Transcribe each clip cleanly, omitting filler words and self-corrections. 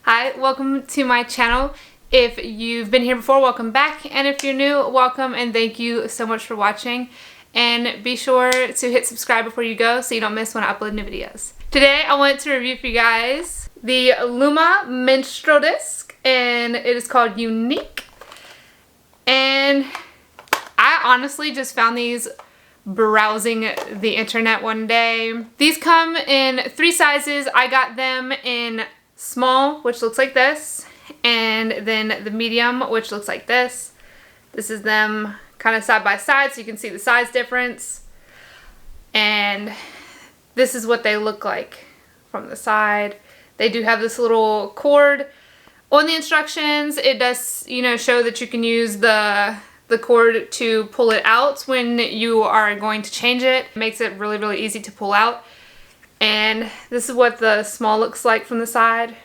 Hi, welcome to my channel. If you've been here before, welcome back. And if you're new, welcome and thank you so much for watching. And be sure to hit subscribe before you go so you don't miss when I upload new videos. Today I want to review for you guys the Lumma Menstrual Disc, and it is called Unique. And I honestly just found these browsing the internet one day. These come in 3 sizes. I got them in small, which looks like this, and then the medium, which looks like this. This is them kind of side by side so you can see the size difference. And this is what they look like from the side. They do have this little cord. On the instructions, it does, show that you can use the cord to pull it out when you are going to change it. It makes it really, really easy to pull out. And this is what the small looks like from the side.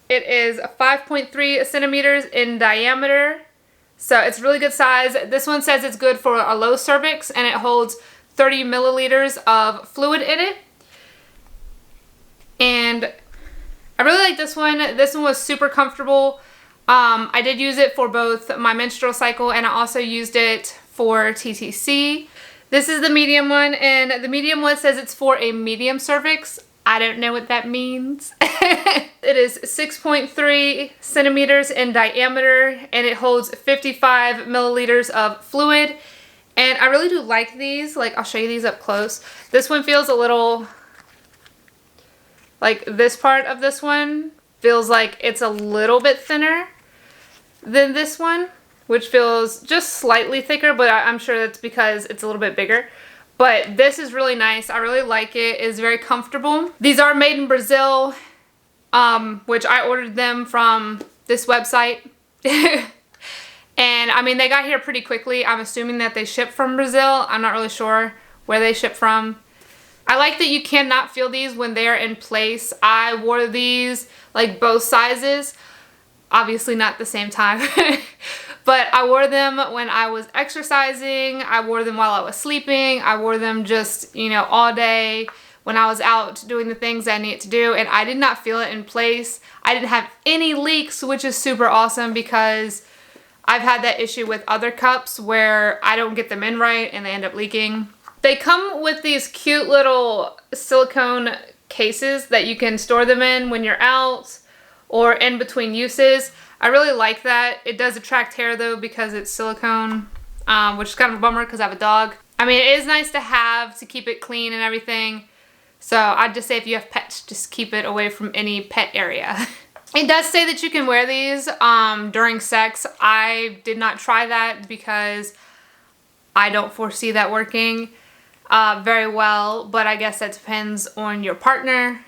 It is 5.3 centimeters in diameter. So it's really good size. This one says it's good for a low cervix and it holds 30 milliliters of fluid in it. And I really like this one. This one was super comfortable. I did use it for both my menstrual cycle and I also used it for TTC. This is the medium one, and the medium one says it's for a medium cervix. I don't know what that means. It is 6.3 centimeters in diameter and it holds 55 milliliters of fluid. And I really do like these. Like, I'll show you these up close. This one feels a little, like this part of this one feels like it's a little bit thinner than this one, which feels just slightly thicker, but I'm sure that's because it's a little bit bigger. But this is really nice. I really like it. It's very comfortable. These are made in Brazil, which I ordered them from this website. And I mean, they got here pretty quickly. I'm assuming that they ship from Brazil. I'm not really sure where they ship from. I like that you cannot feel these when they're in place. I wore these like both sizes. Obviously not the same time. But I wore them when I was exercising. I wore them while I was sleeping. I wore them just, all day when I was out doing the things I needed to do. And I did not feel it in place. I didn't have any leaks, which is super awesome because I've had that issue with other cups where I don't get them in right and they end up leaking. They come with these cute little silicone cases that you can store them in when you're out or in between uses. I really like that. It does attract hair though because it's silicone, which is kind of a bummer because I have a dog. I mean, it is nice to have to keep it clean and everything. So I'd just say if you have pets, just keep it away from any pet area. It does say that you can wear these during sex. I did not try that because I don't foresee that working very well, but I guess that depends on your partner.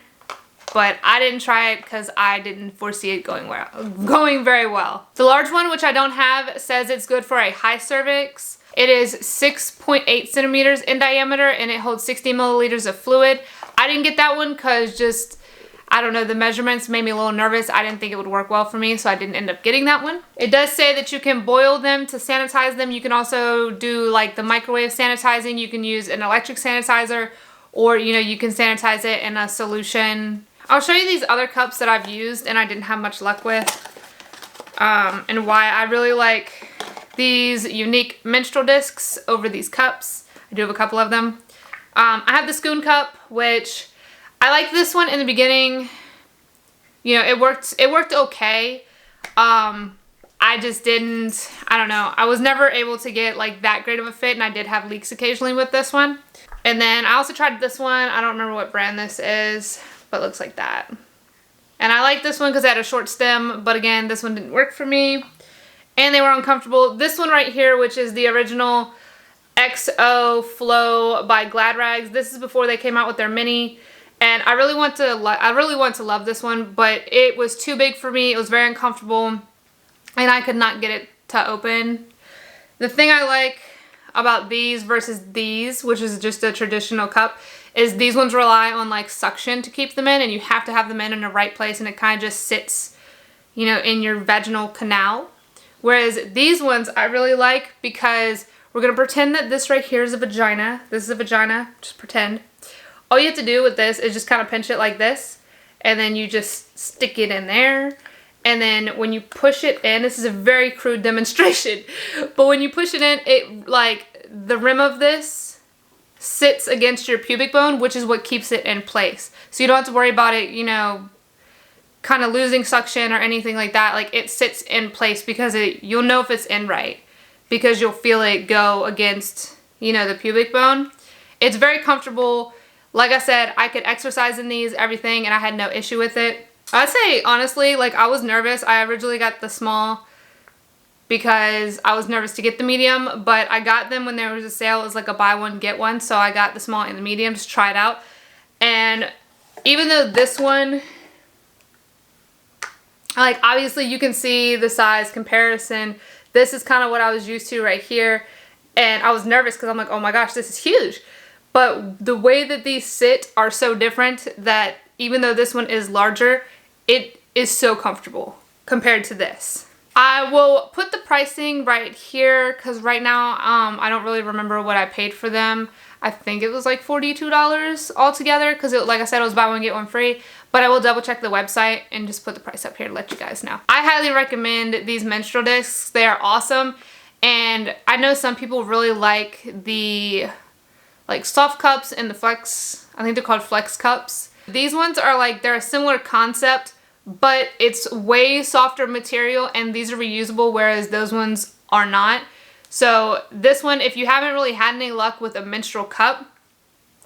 But I didn't try it because I didn't foresee it going very well. The large one, which I don't have, says it's good for a high cervix. It is 6.8 centimeters in diameter and it holds 60 milliliters of fluid. I didn't get that one because I don't know, the measurements made me a little nervous. I didn't think it would work well for me, so I didn't end up getting that one. It does say that you can boil them to sanitize them. You can also do like the microwave sanitizing. You can use an electric sanitizer, or you can sanitize it in a solution. I'll show you these other cups that I've used and I didn't have much luck with, and why I really like these Unique Menstrual Discs over these cups. I do have a couple of them. I have the Scoon cup, which I liked this one in the beginning. It worked okay. I just didn't, I don't know. I was never able to get like that great of a fit, and I did have leaks occasionally with this one. And then I also tried this one. I don't remember what brand this is, but it looks like that. And I like this one because it had a short stem, but again, this one didn't work for me. And they were uncomfortable. This one right here, which is the original XO Flow by Glad Rags. This is before they came out with their mini. And I really want to love this one, but it was too big for me. It was very uncomfortable, and I could not get it to open. The thing I like about these versus these, which is just a traditional cup, is these ones rely on like suction to keep them in, and you have to have them in the right place, and it kind of just sits, in your vaginal canal. Whereas these ones I really like because we're going to pretend that this right here is a vagina. This is a vagina. Just pretend. All you have to do with this is just kind of pinch it like this, and then you just stick it in there. And then when you push it in, this is a very crude demonstration, but when you push it in, it like the rim of this sits against your pubic bone, which is what keeps it in place. So you don't have to worry about it, you know, kind of losing suction or anything like that. Like it sits in place because you'll know if it's in right because you'll feel it go against, you know, the pubic bone. It's very comfortable. Like I said, I could exercise in these, everything, and I had no issue with it. I'd say, honestly, like I was nervous. I originally got the small because I was nervous to get the medium, but I got them when there was a sale. It was like a buy one, get one. So I got the small and the medium, just try it out. And even though this one, like obviously you can see the size comparison. This is kind of what I was used to right here. And I was nervous because I'm like, oh my gosh, this is huge. But the way that these sit are so different that even though this one is larger, it is so comfortable compared to this. I will put the pricing right here because right now I don't really remember what I paid for them. I think it was like $42 altogether because like I said, it was buy one get one free, but I will double check the website and just put the price up here to let you guys know. I highly recommend these menstrual discs. They are awesome, and I know some people really like the like soft cups and the flex, I think they're called flex cups. These ones are like, they're a similar concept, but it's way softer material and these are reusable, whereas those ones are not. So this one, if you haven't really had any luck with a menstrual cup,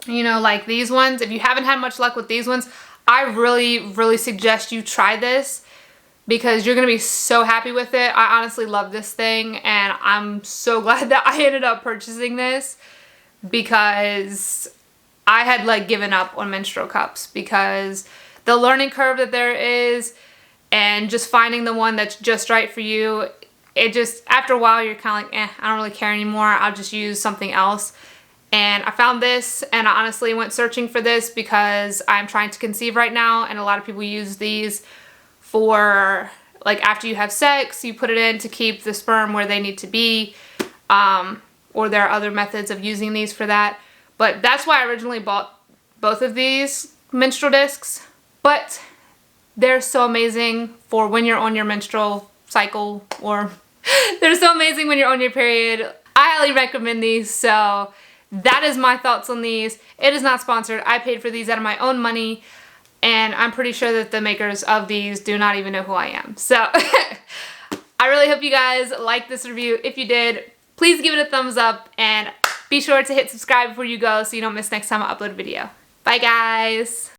you know, like these ones, if you haven't had much luck with these ones, I really suggest you try this because you're going to be so happy with it. I honestly love this thing and I'm so glad that I ended up purchasing this because I had like given up on menstrual cups because the learning curve that there is and just finding the one that's just right for you, it just, after a while you're kind of like, I don't really care anymore. I'll just use something else. And I found this and I honestly went searching for this because I'm trying to conceive right now and a lot of people use these for like after you have sex, you put it in to keep the sperm where they need to be, or there are other methods of using these for that. But that's why I originally bought both of these menstrual discs. But they're so amazing for when you're on your menstrual cycle, or they're so amazing when you're on your period. I highly recommend these. So that is my thoughts on these. It is not sponsored. I paid for these out of my own money. And I'm pretty sure that the makers of these do not even know who I am. So I really hope you guys liked this review. If you did, please give it a thumbs up and be sure to hit subscribe before you go so you don't miss next time I upload a video. Bye guys!